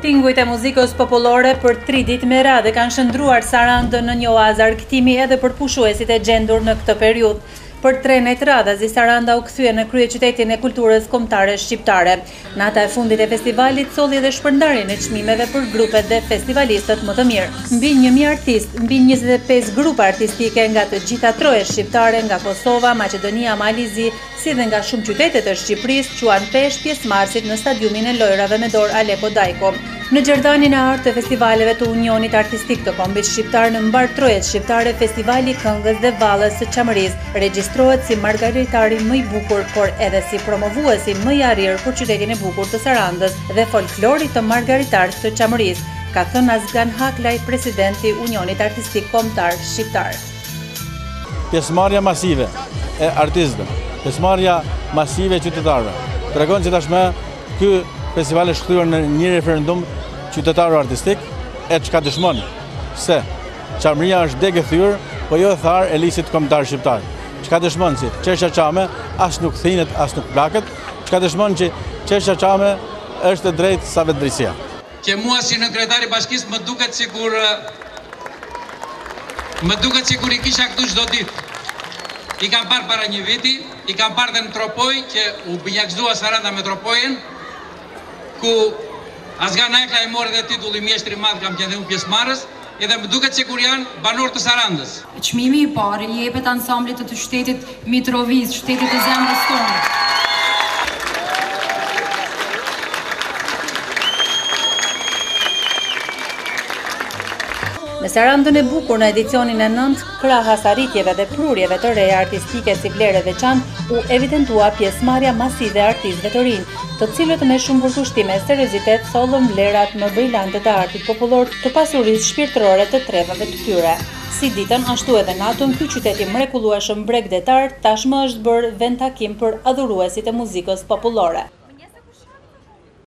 Tingujt e muzikës popullore për 3 ditë me radhë kanë shndruar Sarandën në një oazë argëtimi edhe për pushuesit e gjendur në këtë periudhë. Për 3 net radhazi Saranda u kthye në kryeqytetin e kulturës kombëtare shqiptare. Nata e fundit e festivalit solli edhe shpërndarjen e çmimeve për grupet dhe festivalistët më të mirë. Mbi 1000 artistë, mbi 25 grupe artistike nga të gjitha trojet shqiptare, nga Kosova, Maqedonia, Malizi, si dhe nga shumë qytete të Shqipërisë, quan pesh pjesëmarrësit në stadiumin e lojrave me dorë Alepo Dajko. Në Gjerdanin e Artë të festivaleve të Unionit Artistik të Kombit Shqiptar në mbar trojet shqiptare, festivali këngës dhe vallës së Çamërisë regjistrohet si margaritari më i bukur, por edhe si promovuesi më i arrir për qytetin e bukur të Sarandës dhe folklorit të margaritarëve të Çamërisë, ka thënë Azgan Haklaj, presidenti Unionit Artistik Kombëtar Shqiptar. Pjesëmarrja masive e artistëve, pjesëmarrja masive e qytetarëve tregon që tashmë ky festival është kthyer në një referendum qytetar artistik, e çka dëshmon se Çamëria është degë thyrë, po jo tharë e lisit kombëtar shqiptar. Çka dëshmon se Çeshja Çame as nuk thinet, as nuk plaket, çka dëshmon që Çeshja Çame është e drejtë sa vetë drejtësia. Që mua si në kryetari bashkisë më duket sikur i kisha këtu çdo ditë. I kam parë para një viti, i kam parë dhe në Tropoj që u binjakzua Saranda me Tropojen, ku Azgan Haklaj mori dhe titulli mjeshtri i madh, kam qenë unë pjesëmarrës, edhe më duket sikur janë banor të Sarandës. Çmimi i parë i jepet ansamblit të shtetit Mitrovic, shtetit të zemrës tonë. Në Sarandën e bukur në edicionin e 9, krahas arritjeve dhe prurjeve të reja artistike si vlerë e veçantë, u evidentua pjesëmarrja masive e artistëve të rinj, të cilët me shumë përkushtime e seriozitet sollën vlerat më brilante të artit popullor, të pasurisë shpirtërore të trevave të tyre. Si ditën, ashtu edhe natën, ky qytet i mrekullueshëm bregdetar tashmë është bërë vend takim për adhuruesit e muzikës popullore.